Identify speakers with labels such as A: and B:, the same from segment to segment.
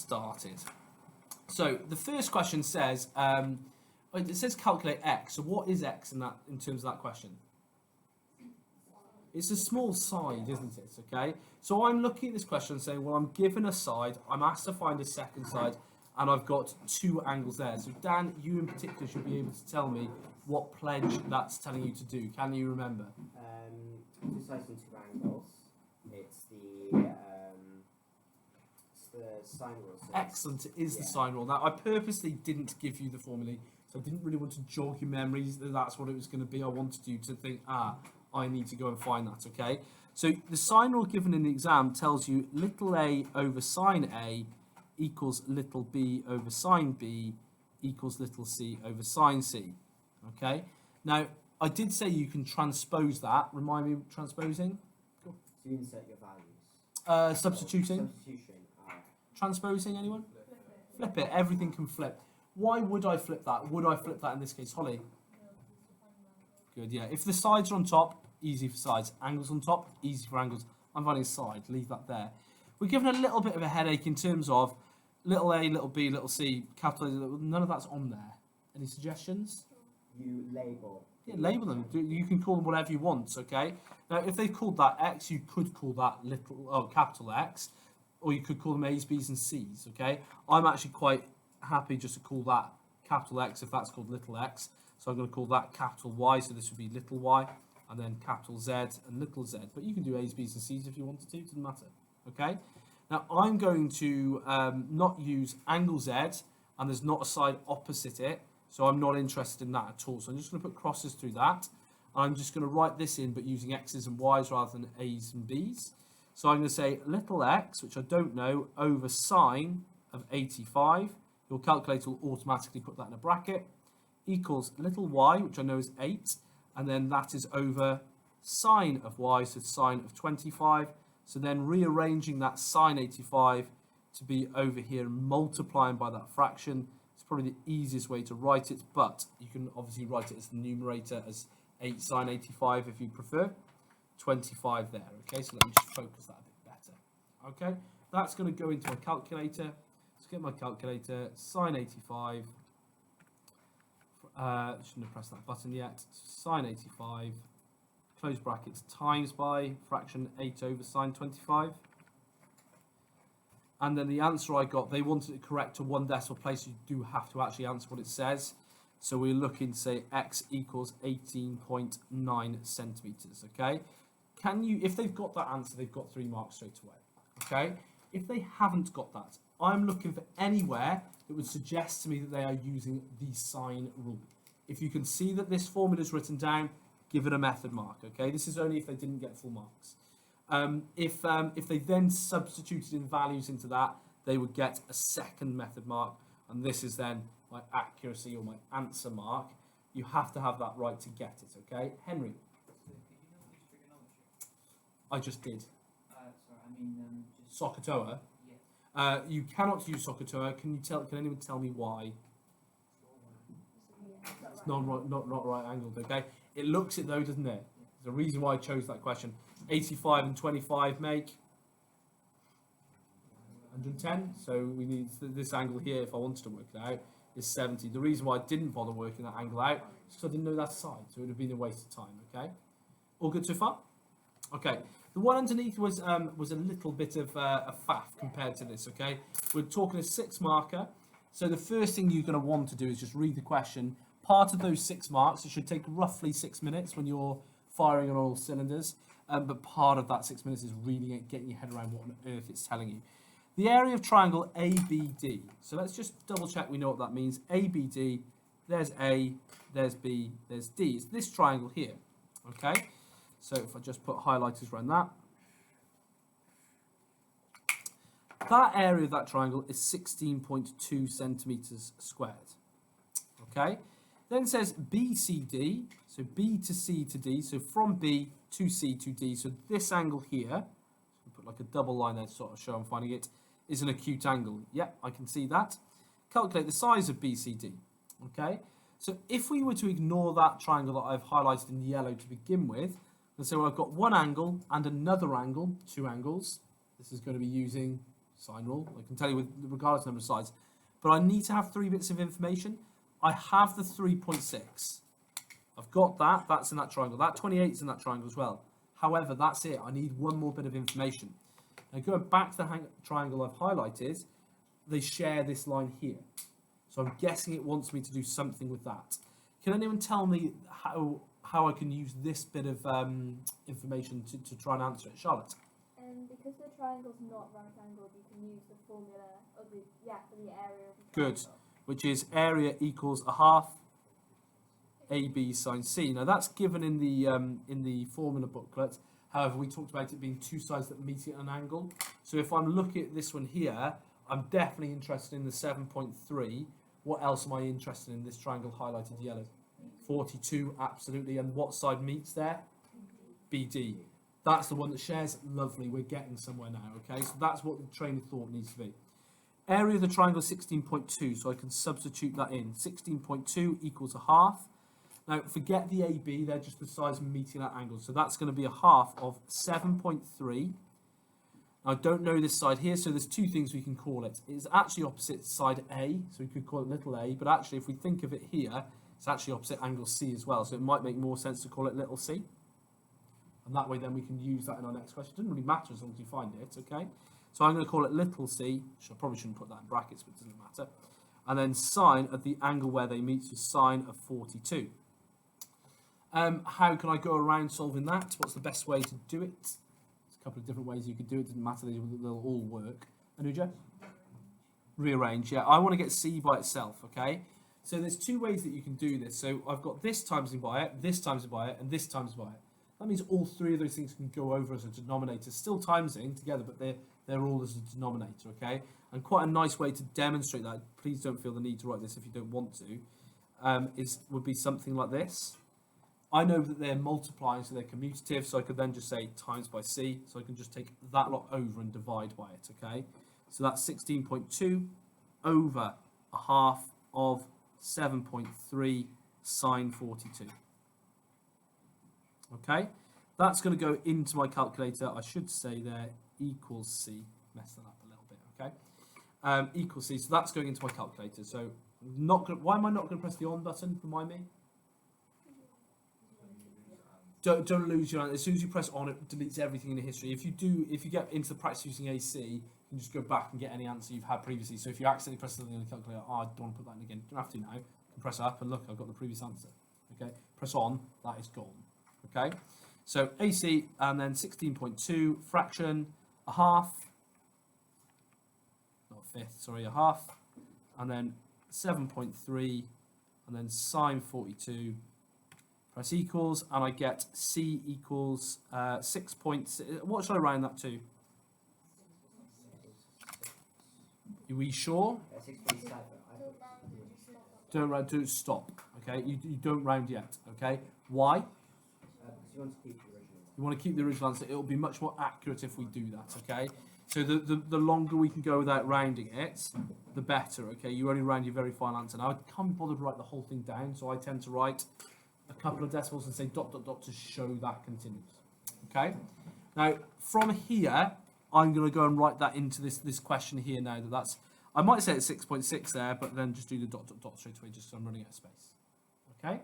A: started. So the first question says, it says calculate x. So what is x in terms of that question? It's a small side, isn't it? Okay. So I'm looking at this question and saying, well, I'm given a side. I'm asked to find a second side, and I've got two angles there. So Dan, you in particular should be able to tell me what pledge that's telling you to do. Can you remember?
B: Two sides and two angles. It's the sine rule. So
A: excellent. It is the sine rule. Now, I purposely didn't give you the formulae, so I didn't really want to jog your memories that that's what it was going to be. I wanted you to think, I need to go and find that, okay? So the sine rule given in the exam tells you little a over sine A equals little b over sine B equals little c over sine C, okay? Now, I did say you can transpose that. Remind me, transposing?
B: Cool. So you insert your values.
A: Substituting?
B: Substitution.
A: Transposing, anyone? Flip it. Everything can flip. Why would I flip that? Would I flip that in this case? Holly? Good, yeah. If the sides are on top, easy for sides. Angles on top, easy for angles. I'm finding a side. Leave that there. We're given a little bit of a headache in terms of little a, little b, little c, capital A. None of that's on there. Any suggestions?
B: You label.
A: Yeah, label them. You can call them whatever you want, okay? Now, if they called that X, you could call that capital X, or you could call them A's, B's, and C's, okay? I'm actually quite happy just to call that capital X if that's called little x. So I'm going to call that capital Y, so this would be little y, and then capital Z and little z. But you can do A's, B's, and C's if you wanted to, it doesn't matter, okay? Now, I'm going to not use angle Z, and there's not a side opposite it, so I'm not interested in that at all. So I'm just going to put crosses through that. I'm just going to write this in, but using X's and Y's rather than A's and B's. So I'm going to say little x, which I don't know, over sine of 85. Your calculator will automatically put that in a bracket, equals little y, which I know is 8, and then that is over sine of y, so sine of 25. So then rearranging that sine 85 to be over here and multiplying by that fraction. It's probably the easiest way to write it, but you can obviously write it as the numerator as 8 sine 85 if you prefer. 25 there, okay? So let me just focus that a bit better, okay? That's going to go into my calculator. Let's get my calculator, sine 85. Shouldn't have pressed that button yet. Sine 85, close brackets, times by fraction 8 over sine 25. And then the answer I got, they wanted it correct to one decimal place. You do have to actually answer what it says. So we're looking to say x equals 18.9 centimeters, okay? Can you, if they've got that answer, they've got 3 marks straight away, okay? If they haven't got that, I'm looking for anywhere that would suggest to me that they are using the sine rule. If you can see that this formula is written down, give it a method mark, okay? This is only if they didn't get full marks. If they then substituted in values into that, they would get a second method mark, and this is then my accuracy or my answer mark. You have to have that right to get it, okay? Henry? I just did.
C: Sorry, I mean just
A: SOHCAHTOA?
C: yeah.
A: You cannot use SOHCAHTOA. Can anyone tell me why? It's not right angled, okay? It looks it though, doesn't it? There's a reason why I chose that question. 85 and 25 make 110. So we need this angle here, if I wanted to work it out, is 70. The reason why I didn't bother working that angle out is because I didn't know that side, so it would have been a waste of time, okay? All good so far? Okay. The one underneath was a little bit of a faff compared to this, okay? We're talking a 6 marker. So the first thing you're going to want to do is just read the question. Part of those 6 marks, it should take roughly 6 minutes when you're firing on all cylinders, but part of that 6 minutes is reading it, getting your head around what on earth it's telling you. The area of triangle ABD. So let's just double check we know what that means. ABD, there's A, there's B, there's D. It's this triangle here, okay? So if I just put highlighters around that. That area of that triangle is 16.2 centimeters squared, okay? Then it says BCD, so B to C to D, so from B to C to D. So this angle here, put like a double line there to sort of show I'm finding it, is an acute angle. Yep, I can see that. Calculate the size of BCD, okay? So if we were to ignore that triangle that I've highlighted in yellow to begin with, let's say, well, I've got one angle and another angle, 2 angles. This is going to be using sine rule. I can tell you with regardless of number of sides. But I need to have 3 bits of information. I have the 3.6. I've got that. That's in that triangle. That 28 is in that triangle as well. However, that's it. I need one more bit of information. Now, going back to the triangle I've highlighted, they share this line here. So I'm guessing it wants me to do something with that. Can anyone tell me how I can use this bit of information to try and answer it? Charlotte?
D: Because the triangle's not right angled, you can use the formula of the for the area of the
A: Good.
D: triangle.
A: Which is area equals a half AB sine C. Now that's given in the formula booklet. However, we talked about it being 2 sides that meet at an angle. So if I'm looking at this one here, I'm definitely interested in the 7.3. What else am I interested in? This triangle highlighted yellow. 42, absolutely. And what side meets there? BD. That's the one that shares. Lovely, we're getting somewhere now, okay? So that's what the train of thought needs to be. Area of the triangle is 16.2, so I can substitute that in. 16.2 equals a half. Now, forget the AB, they're just the sides meeting at angles. So that's going to be a half of 7.3. I don't know this side here, so there's 2 things we can call it. It's actually opposite side A, so we could call it little a, but actually if we think of it here, it's actually opposite angle C as well, so it might make more sense to call it little c. And that way then we can use that in our next question. It doesn't really matter as long as you find it, okay? So I'm going to call it little c, which I probably shouldn't put that in brackets, but it doesn't matter. And then sine at the angle where they meet, so sine of 42. How can I go around solving that? What's the best way to do it? There's a couple of different ways you could do it. Doesn't matter, they'll all work. Anuja? Rearrange, yeah. I want to get c by itself, okay? So there's 2 ways that you can do this. So I've got this times by it, this times by it, and this times by it. That means all 3 of those things can go over as a denominator, still timesing together, but they're all as a denominator, okay? And quite a nice way to demonstrate that, please don't feel the need to write this if you don't want to, would be something like this. I know that they're multiplying, so they're commutative, so I could then just say times by c, so I can just take that lot over and divide by it, okay? So that's 16.2 over a half of 7.3 sine 42. Okay, that's going to go into my calculator. I should say there equals c. Mess that up a little bit, okay? Equals c. So that's going into my calculator. So why am I not going to press the on button? Remind me. Don't lose your answer. As soon as you press on, it deletes everything in the history. If you get into the practice using AC, you can just go back and get any answer you've had previously. So if you accidentally press something on the calculator, I don't want to put that in again. You don't have to now. You can press up and look, I've got the previous answer. Okay, press on, that is gone. Okay, so AC and then 16.2 fraction, a half, not a fifth, sorry, a half, and then 7.3, and then sine 42. Press equals, and I get C equals 6 points. What should I round that to? Are we sure?
B: 6.7.
A: Don't round to stop. Okay, you don't round yet. Okay, why?
B: Because you want to keep the original.
A: You want to keep the original answer. It will be much more accurate if we do that. Okay, so the longer we can go without rounding it, the better. Okay, you only round your very final answer. Now I can't be bothered to write the whole thing down, so I tend to write a couple of decimals and say dot dot dot to show that continues. Okay, now from here I'm going to go and write that into this question here now. That's I might say it's 6.6 there, but then just do the dot dot dot straight away just so I'm running out of space. Okay,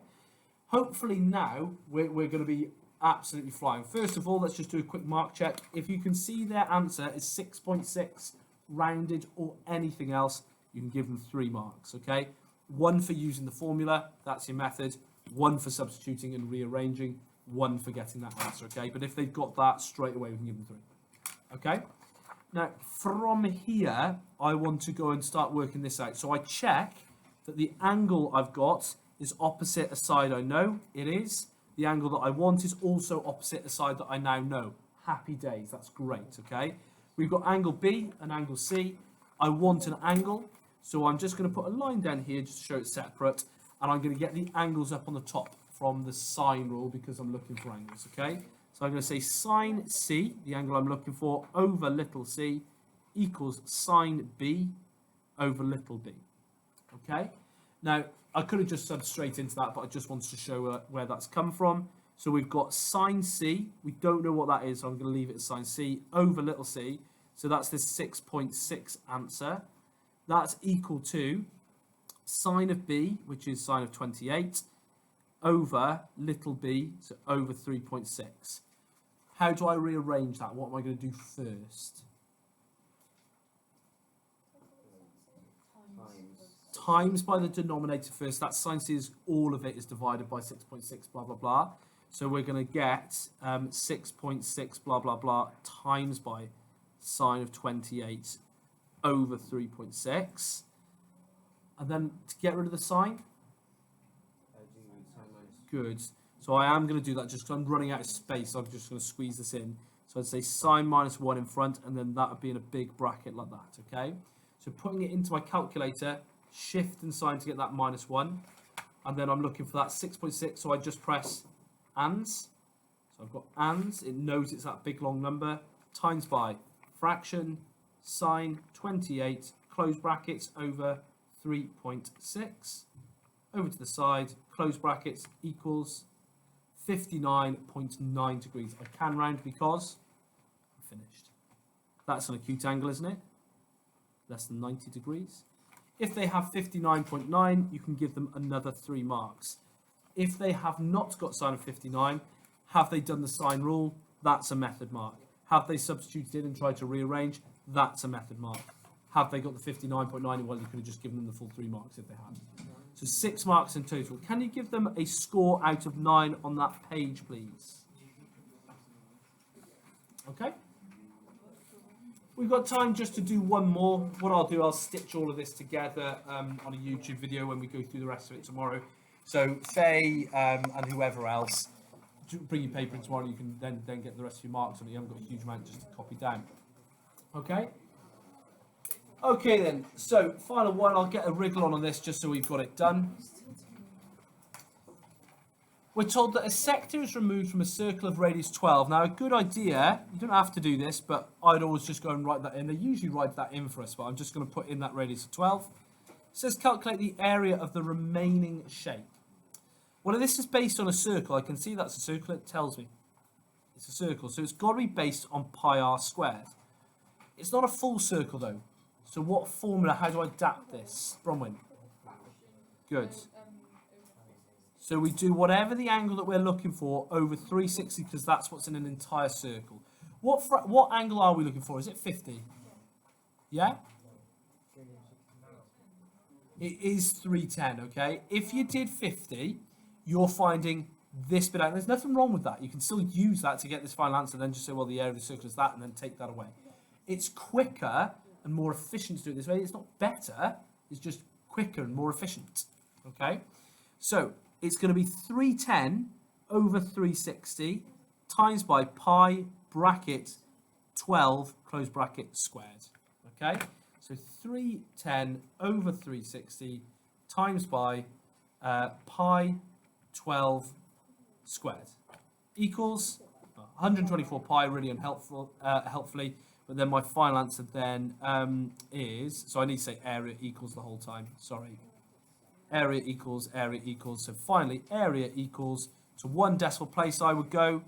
A: hopefully now we're going to be absolutely flying. First of all, let's just do a quick mark check. If you can see their answer is 6.6 rounded or anything else, you can give them 3 marks. Okay, 1 for using the formula, that's your method. 1 for substituting and rearranging, 1 for getting that answer, okay? But if they've got that straight away, we can give them 3, okay? Now, from here, I want to go and start working this out. So I check that the angle I've got is opposite a side I know it is. The angle that I want is also opposite a side that I now know. Happy days, that's great, okay? We've got angle B and angle C. I want an angle, so I'm just going to put a line down here just to show it's separate. And I'm going to get the angles up on the top from the sine rule because I'm looking for angles, okay? So I'm going to say sine C, the angle I'm looking for, over little c, equals sine B over little b, okay? Now, I could have just subbed straight into that, but I just wanted to show where that's come from. So we've got sine C. We don't know what that is, so I'm going to leave it as sine C over little c. So that's this 6.6 answer. That's equal to sine of b, which is sine of 28, over little b, so over 3.6. How do I rearrange that? What am I going to do first? Times by the denominator first. That sine c is all of it is divided by 6.6 blah blah blah. So we're going to get 6.6 blah blah blah times by sine of 28 over 3.6. And then to get rid of the sine, good. So I am going to do that just because I'm running out of space. I'm just going to squeeze this in. So I'd say sine minus 1 in front, and then that would be in a big bracket like that, okay? So putting it into my calculator, shift and sign to get that minus 1. And then I'm looking for that 6.6, so I just press ands. So I've got ands. It knows it's that big long number. Times by fraction, sine 28, close brackets, over 3.6. Over to the side, close brackets, equals 59.9 degrees. I can round because I'm finished. That's an acute angle, isn't it? Less than 90 degrees. If they have 59.9, you can give them another 3 marks. If they have not got sine of 59, have they done the sine rule? That's a method mark. Have they substituted in and tried to rearrange? That's a method mark. Have they got the 59.9? Well, you could have just given them the full 3 marks if they had. So 6 marks in total. Can you give them a score out of 9 on that page, please? Okay. We've got time just to do one more. What I'll do, I'll stitch all of this together on a YouTube video when we go through the rest of it tomorrow. So Faye and whoever else, bring your paper in tomorrow. You can then get the rest of your marks on it. You haven't got a huge amount just to copy down. Okay. Okay then, so final one, I'll get a wriggle on this just so we've got it done. We're told that a sector is removed from a circle of radius 12. Now a good idea, you don't have to do this, but I'd always just go and write that in. They usually write that in for us, but I'm just going to put in that radius of 12. It says calculate the area of the remaining shape. Well, this is based on a circle. I can see that's a circle, it tells me. It's a circle, so it's got to be based on pi r squared. It's not a full circle though. So what formula, how do I adapt this? Bronwyn? Good. So we do whatever the angle that we're looking for over 360 because that's what's in an entire circle. What angle are we looking for? Is it 50? Yeah? It is 310, okay? If you did 50, you're finding this bit out. There's nothing wrong with that. You can still use that to get this final answer, then just say, well, the area of the circle is that, and then take that away. It's quicker and more efficient to do it this way. It's not better, it's just quicker and more efficient, okay? So it's going to be 310 over 360 times by pi bracket 12 close bracket squared, okay? So 310 over 360 times by pi 12 squared equals 124 pi, really unhelpful, helpfully. But then my final answer then is, so I need to say area equals the whole time, sorry. Area equals, so finally area equals, to one decimal place I would go,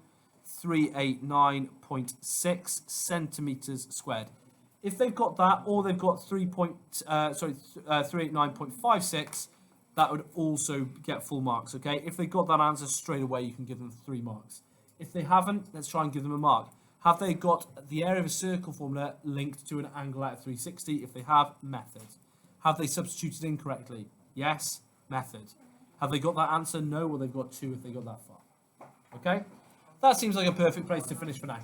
A: 389.6 centimetres squared. If they've got that, or they've got 389.56, that would also get full marks, okay? If they got that answer straight away, you can give them 3 marks. If they haven't, let's try and give them a mark. Have they got the area of a circle formula linked to an angle out of 360? If they have, method. Have they substituted incorrectly? Yes, method. Have they got that answer? No, well, they've got 2 if they got that far. Okay? That seems like a perfect place to finish for now.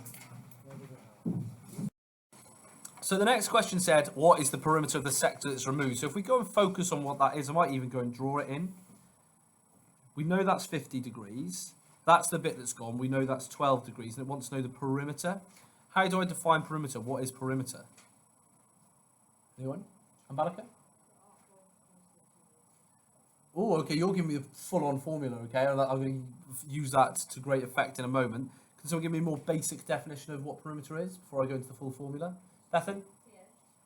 A: So the next question said, what is the perimeter of the sector that's removed? So if we go and focus on what that is, I might even go and draw it in. We know that's 50 degrees. That's the bit that's gone. We know that's 12 degrees, and it wants to know the perimeter. How do I define perimeter? What is perimeter? Anyone? Ambalika? Oh, okay, you're giving me a full-on formula, okay? I'm going to use that to great effect in a moment. Can someone give me a more basic definition of what perimeter is before I go into the full formula? Bethan?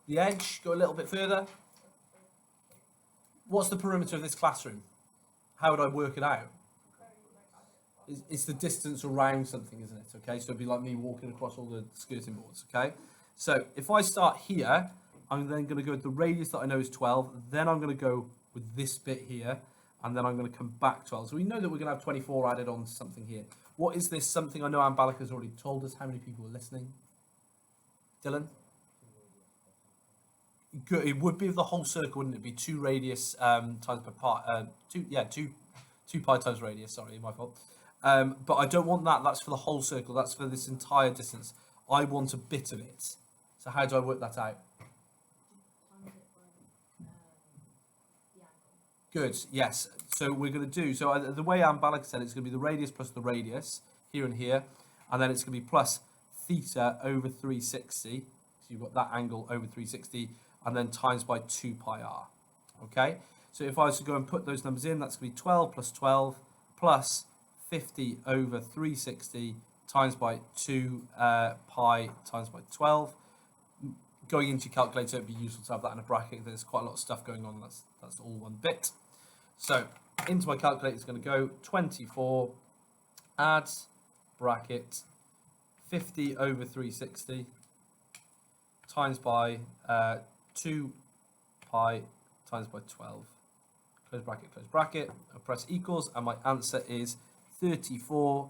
A: The edge. Go a little bit further. What's the perimeter of this classroom? How would I work it out? It's the distance around something, isn't it? Okay, so it'd be like me walking across all the skirting boards, okay? So if I start here, I'm then going to go with the radius that I know is 12. Then I'm going to go with this bit here, and then I'm going to come back 12. So we know that we're going to have 24 added on to something here. What is this something? I know Ambalik has already told us. How many people are listening? Dylan? Good. It would be the whole circle, wouldn't it? Be 2 radius times by pi. 2 pi times radius. Sorry, my fault. But I don't want that. That's for the whole circle. That's for this entire distance. I want a bit of it. So how do I work that out? Good. Yes. So we're going to do. So the way Ambalik said, it's going to be the radius plus the radius here and here, and then it's going to be plus theta over 360. So you've got that angle over 360, and then times by 2 pi r. Okay. So if I was to go and put those numbers in, that's going to be 12 plus 12 plus 50 over 360 times by 2 pi times by 12. Going into your calculator, it'd be useful to have that in a bracket. There's quite a lot of stuff going on. That's all one bit. So into my calculator is going to go 24 add bracket 50 over 360 times by 2 pi times by 12. Close bracket. I press equals, and my answer is 34.5.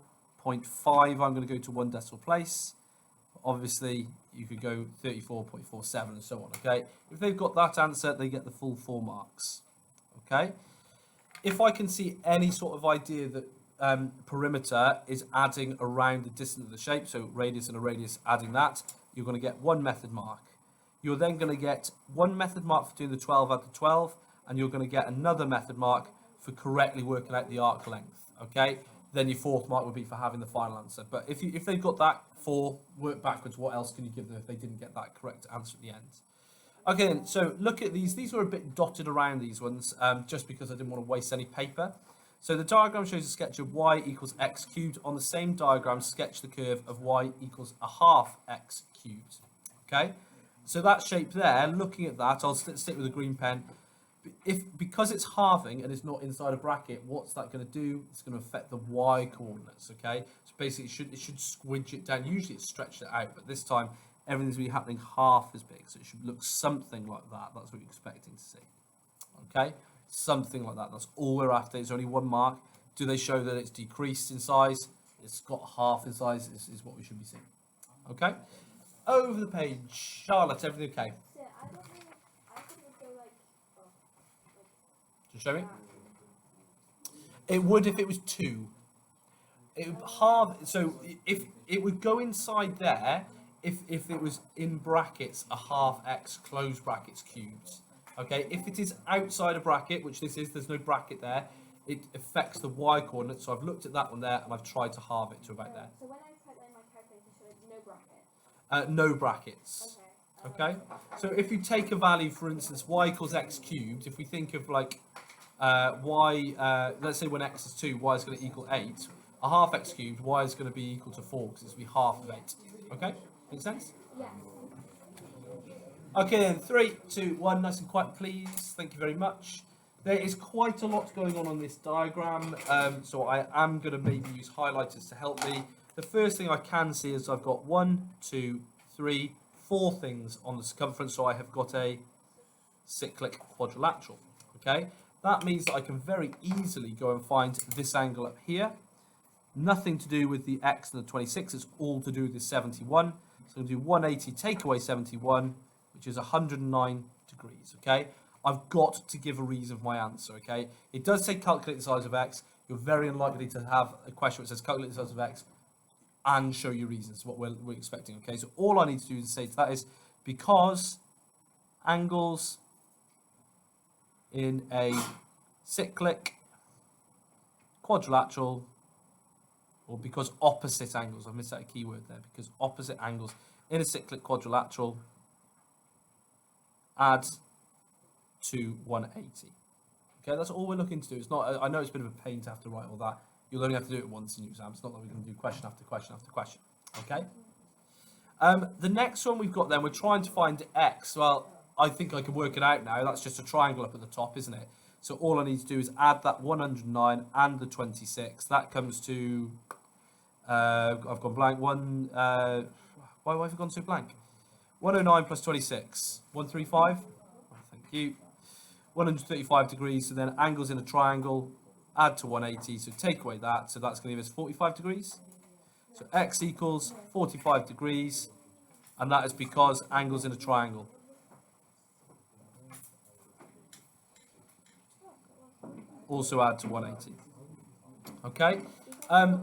A: I'm going to go to one decimal place. Obviously, you could go 34.47 and so on, okay? If they've got that answer, they get the full 4 marks, okay? If I can see any sort of idea that perimeter is adding around the distance of the shape, so radius and a radius adding that, you're going to get 1 method mark. You're then going to get 1 method mark for doing the 12 add the 12, and you're going to get another method mark for correctly working out the arc length, okay? Then your 4th mark would be for having the final answer. But if they've got that 4, work backwards, what else can you give them if they didn't get that correct answer at the end? Okay, then, so look at these. These were a bit dotted around, these ones, just because I didn't want to waste any paper. So the diagram shows a sketch of y equals x cubed. On the same diagram, sketch the curve of y equals a half x cubed. Okay, so that shape there, looking at that, I'll stick with a green pen. Because it's halving and it's not inside a bracket, what's that going to do? It's going to affect the y coordinates, okay? So basically it should squidge it down. Usually it's stretched it out, but this time everything's going to be happening half as big, so it should look something like that. That's what you're expecting to see, okay? Something like that. That's all we're after. It's only 1 mark. Do they show that it's decreased in size? It's got half in size is what we should be seeing, okay? Over the page. Charlotte, everything okay?
D: So I don't know if I think it would go like
A: Just show me. It would if it was 2. It would halve. So if it would go inside there, if it was in brackets a half x close brackets cubed. Okay. If it is outside a bracket, which this is, there's no bracket there. It affects the y coordinate. So I've looked at that one there, and I've tried to halve it to about there.
D: So when I type that in my calculator, should it no bracket?
A: No brackets. Okay. So if you take a value, for instance, y equals x cubed. If we think of like let's say when x is 2, y is going to equal 8. A half x cubed, y is going to be equal to 4 because it's going to be half of 8. Okay, make sense?
D: Yes.
A: Okay, then 3, 2, 1, nice and quiet, please. Thank you very much. There is quite a lot going on this diagram, so I am going to maybe use highlighters to help me. The first thing I can see is I've got 1, 2, 3, 4 things on the circumference, so I have got a cyclic quadrilateral. Okay. That means that I can very easily go and find this angle up here. Nothing to do with the x and the 26, it's all to do with the 71. So I'm going to do 180 take away 71, which is 109 degrees, okay? I've got to give a reason for my answer, okay? It does say calculate the size of x. You're very unlikely to have a question that says calculate the size of x and show you reasons, what we're expecting, okay? So all I need to do is say to that is because angles in a cyclic quadrilateral, or because opposite angles, I've missed out a keyword there, because opposite angles in a cyclic quadrilateral add to 180. Okay, that's all we're looking to do. It's not, I know it's a bit of a pain to have to write all that. You'll only have to do it once in your exam. It's not that we're going to do question after question after question. Okay? The next one we've got then, we're trying to find x. Well, I think I can work it out now. That's just a triangle up at the top, isn't it? So all I need to do is add that 109 and the 26. That comes to, I've gone blank. Why have I gone so blank? 109 plus 26. 135. Thank you. 135 degrees. So then angles in a triangle. Add to 180. So take away that. So that's going to give us 45 degrees. So x equals 45 degrees. And that is because angles in a triangle. Also add to 180. Okay.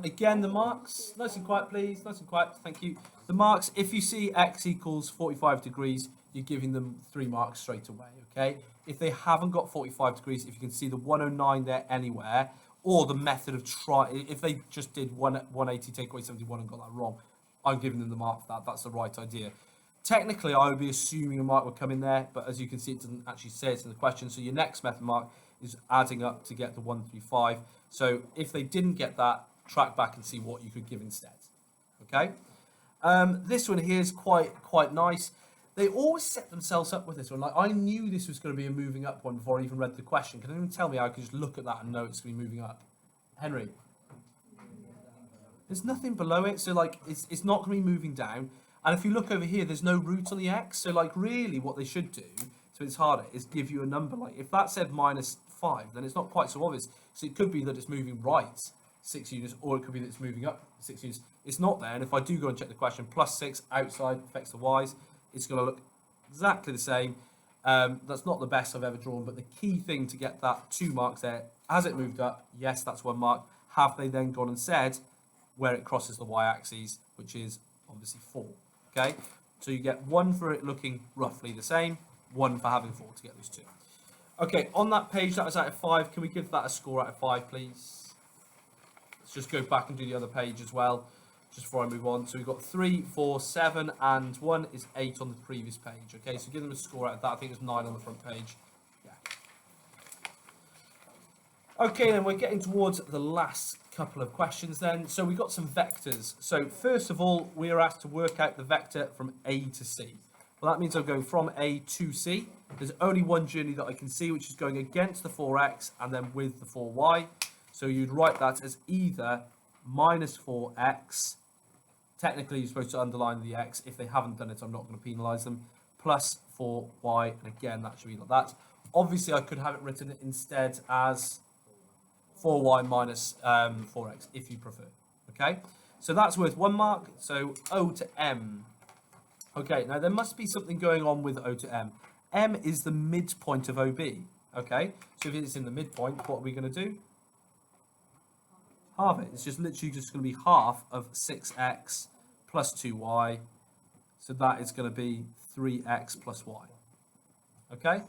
A: Again, the marks, nice and quiet, please. Nice and quiet. Thank you. The marks, if you see x equals 45 degrees, you're giving them 3 marks straight away. Okay. If they haven't got 45 degrees, if you can see the 109 there anywhere, or the method of if they just did 180 take away 71 and got that wrong, I'm giving them the mark for that. That's the right idea. Technically, I would be assuming a mark would come in there, but as you can see, it doesn't actually say it in the question. So your next method mark is adding up to get the 135. So if they didn't get that, track back and see what you could give instead. Okay. This one here is quite nice. They always set themselves up with this one. Like, I knew this was going to be a moving up one before I even read the question. Can anyone tell me how I could just look at that and know it's going to be moving up? Henry? There's nothing below it, so like it's not going to be moving down. And if you look over here, there's no root on the x. So like really what they should do, so it's harder, is give you a number. Like if that said -5, then it's not quite so obvious. So it could be that it's moving right 6 units, or it could be that it's moving up 6 units. It's not there. And if I do go and check the question, +6 outside affects the y's, it's going to look exactly the same. That's not the best I've ever drawn, but the key thing to get that 2 marks there, has it moved up? Yes, that's 1 mark. Have they then gone and said where it crosses the y-axis, which is obviously 4? Okay, so you get 1 for it looking roughly the same, 1 for having 4 to get those 2. Okay, on that page, that was out of 5. Can we give that a score out of 5, please? Let's just go back and do the other page as well, just before I move on. So we've got 3, 4, 7, and 1 is 8 on the previous page. Okay, so give them a score out of that. I think it was 9 on the front page. Yeah. Okay, then we're getting towards the last couple of questions then. So we've got some vectors. So first of all, we are asked to work out the vector from A to C. Well, that means I'm going from A to C. There's only one journey that I can see, which is going against the 4x and then with the 4y. So you'd write that as either -4x. Technically, you're supposed to underline the x. If they haven't done it, I'm not going to penalise them. Plus 4y, and again, that should be like that. Obviously, I could have it written instead as 4y minus 4x, if you prefer. Okay, so that's worth 1 mark. So O to M. Okay, now there must be something going on with O to M. M is the midpoint of OB. Okay, so if it's in the midpoint, what are we going to do? Halve it. It's just literally just going to be half of 6x plus 2y. So that is going to be 3x plus y. Okay,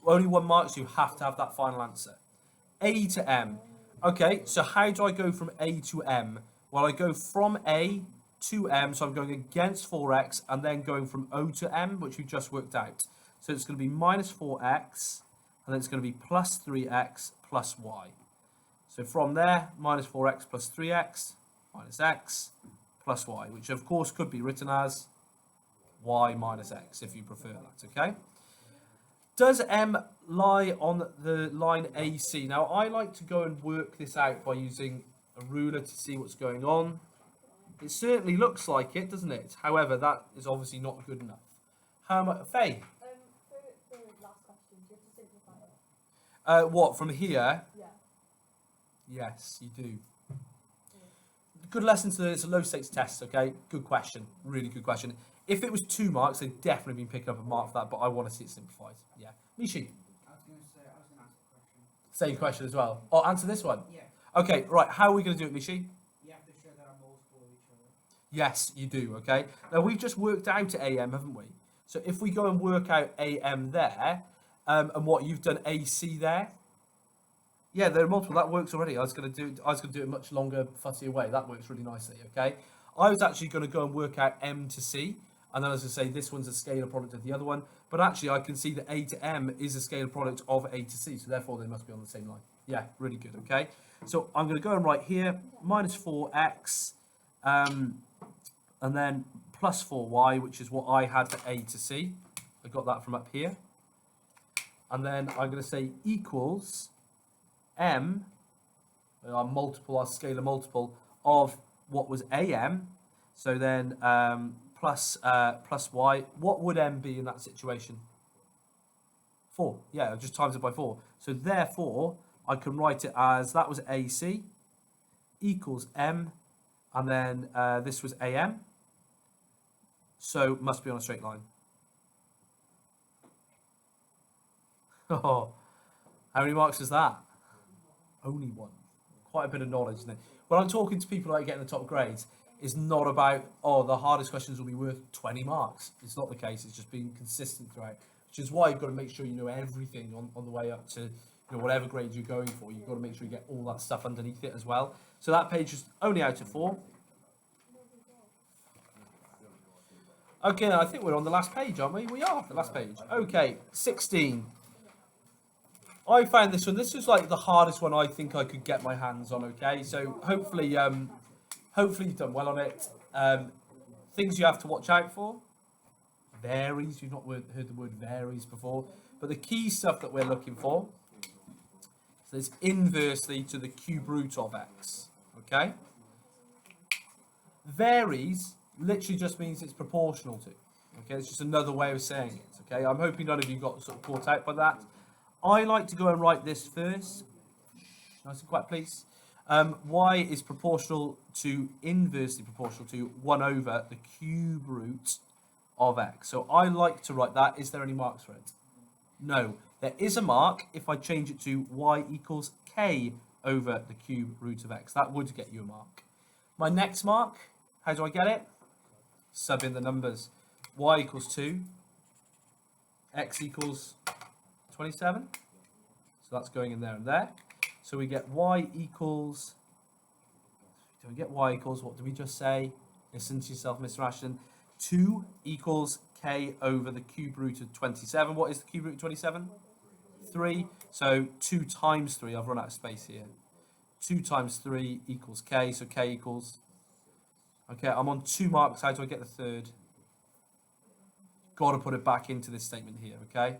A: only 1 mark, so you have to have that final answer. A to M. Okay, so how do I go from A to M? Well, I go from A to M, so I'm going against 4x, and then going from O to M, which we just worked out. So it's going to be -4x, and then it's going to be plus 3x plus y. So from there, -4x plus 3x minus x plus y, which of course could be written as y minus x, if you prefer that, okay? Does M lie on the line AC? Now, I like to go and work this out by using a ruler to see what's going on. It certainly looks like it, doesn't it? However, that is obviously not good enough. How much? Faye?
D: For the last question, do you have to simplify it?
A: What, from here?
D: Yeah.
A: Yes, you do. Good lesson to it's a low stakes test, okay? Good question. Really good question. If it was 2 marks, they'd definitely been picking up a mark for that, but I want to see it simplified. Yeah. Mishi?
C: I was going to ask a question.
A: Same question as well. Oh, answer this one.
C: Yeah,
A: Okay, right. How are we going to do it, Mishi?
C: you have to show that are multiple of each other.
A: Yes, you do, okay? Now, we've just worked out AM, haven't we? So if we go and work out AM there, and what you've done AC there, yeah, they're multiple. That works already. I was going to do it much longer, fussy way. That works really nicely, okay? I was actually going to go and work out M to C, and then as I say, this one's a scalar product of the other one. But actually, I can see that A to M is a scalar product of A to C, so therefore they must be on the same line. Yeah, really good, okay? So I'm going to go and write here, -4x, and then plus 4y, which is what I had for A to C. I got that from up here. And then I'm going to say equals M, our multiple, our scalar multiple of what was AM. So then plus y. What would m be in that situation? 4. Yeah, just times it by 4. So therefore, I can write it as, that was AC equals m, and then this was am. So must be on a straight line. Oh, how many marks is that? Only 1. Quite a bit of knowledge, isn't it? When I'm talking to people about getting the top grades, it's not about, oh, the hardest questions will be worth 20 marks. It's not the case. It's just being consistent throughout, which is why you've got to make sure you know everything on the way up to, whatever grade you're going for. You've got to make sure you get all that stuff underneath it as well. So that page is only out of 4. Okay, I think we're on the last page, aren't we? We are, the last page. Okay, 16. I found this one. This was like the hardest one I think I could get my hands on. Okay, so hopefully you've done well on it. Things you have to watch out for: varies. You've not heard the word varies before, but the key stuff that we're looking for is inversely to the cube root of x. Okay, varies literally just means it's proportional to. Okay, it's just another way of saying it. Okay, I'm hoping none of you got sort of caught out by that. I like to go and write this first. Nice and quiet, please. Y is proportional to, inversely proportional to 1 over the cube root of x. So I like to write that. Is there any marks for it? No. There is a mark if I change it to y equals k over the cube root of x. That would get you a mark. My next mark, how do I get it? Sub in the numbers. Y equals 2. X equals 27. So that's going in there and there. So we get y equals, do we get y equals, what do we just say? Listen to yourself, Mr. Ashton. 2 equals k over the cube root of 27. What is the cube root of 27? 3. So 2 times 3, I've run out of space here. 2 times 3 equals k, so k equals, okay, I'm on 2 marks. How do I get the third? Got to put it back into this statement here, okay?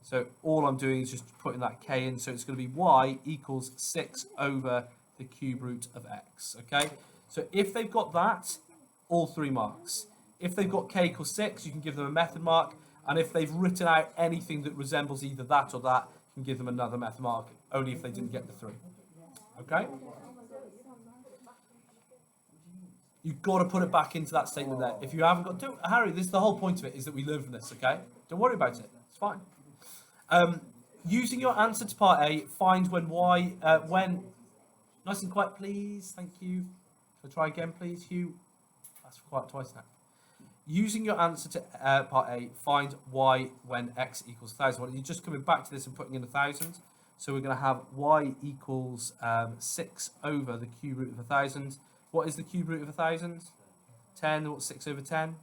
A: So all I'm doing is just putting that k in. So it's going to be y equals 6 over the cube root of x. Okay. So if they've got that, all 3 marks. If they've got k equals 6, you can give them a method mark. And if they've written out anything that resembles either that or that, you can give them another method mark, only if they didn't get the 3. Okay. You've got to put it back into that statement there. If you haven't got, Harry, this is the whole point of it, is that we learn from this. Okay. Don't worry about it. It's fine. Using your answer to part A, find when nice and quiet, please. Thank you. I'll try again, please, Hugh. That's quiet twice now. Using your answer to part A, find y when x equals 1,000. Well, you're just coming back to this and putting in 1,000. So we're going to have y equals 6 over the cube root of 1,000. What is the cube root of 1,000? 10. What's 6 over 10?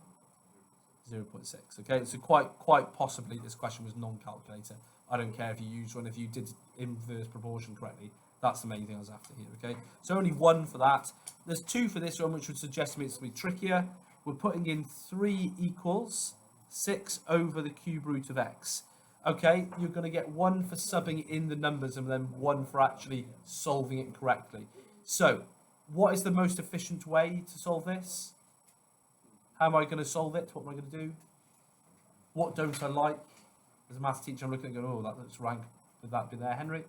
A: 0.6. Okay, so quite possibly this question was non-calculator. I don't care if you used one. If you did inverse proportion correctly, that's the main thing I was after here. Okay, so only 1 for that. There's 2 for this one, which would suggest to me it's going to be trickier. We're putting in 3 equals 6 over the cube root of x. Okay, you're going to get 1 for subbing in the numbers and then 1 for actually solving it correctly. So, what is the most efficient way to solve this? How am I going to solve it? What am I going to do? What don't I like? As a maths teacher, I'm looking at going, oh, that looks rank. Would that be there, Henry?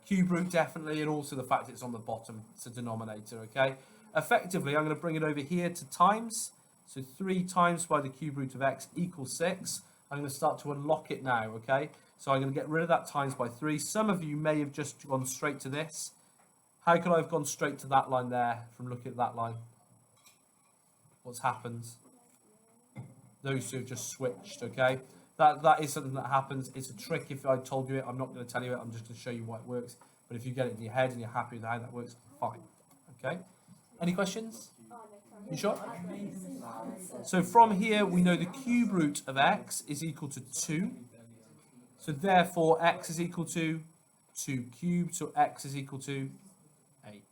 A: Cube root, definitely, and also the fact it's on the bottom. It's a denominator, okay? Effectively, I'm going to bring it over here to times. So 3 times by the cube root of x equals 6. I'm going to start to unlock it now, okay? So I'm going to get rid of that times by 3. Some of you may have just gone straight to this. How could I have gone straight to that line there from looking at that line? What's happened? Those 2 have just switched, okay? That is something that happens. It's a trick. If I told you it, I'm not going to tell you it. I'm just going to show you why it works. But if you get it in your head and you're happy with how that works, fine. Okay? Any questions? You sure? So from here, we know the cube root of x is equal to 2. So therefore, x is equal to 2 cubed. So x is equal to 8.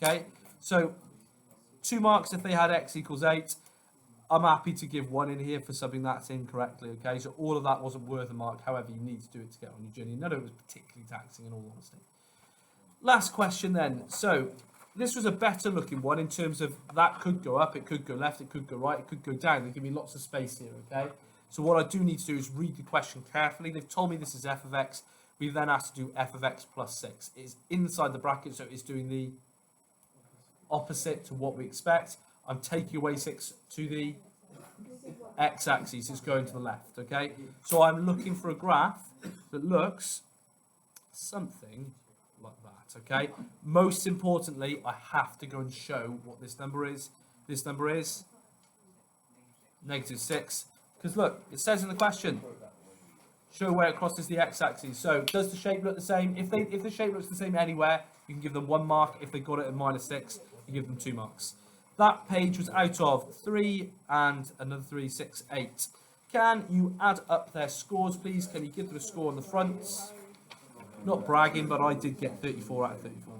A: Okay? So 2 marks if they had x equals 8. I'm happy to give 1 in here for something that's incorrectly, okay? So all of that wasn't worth a mark. However, you need to do it to get on your journey. None of it was particularly taxing in all honesty. Last question then. So this was a better looking one in terms of that could go up, it could go left, it could go right, it could go down. They give me lots of space here, okay? So what I do need to do is read the question carefully. They've told me this is f of x. We then have to do f of x plus 6. It's inside the bracket, so it's doing the opposite to what we expect. I'm taking away 6 to the x-axis. It's going to the left, okay? So I'm looking for a graph that looks something like that, okay? Most importantly, I have to go and show what this number is. This number is -6. Because look, it says in the question, show where it crosses the x-axis. So does the shape look the same? If the shape looks the same anywhere, you can give them 1 mark. If they got it at -6, you give them 2 marks. That page was out of 3 and another 3, 6, 8. Can you add up their scores, please? Can you give them a score on the front? Not bragging, but I did get 34 out of 34.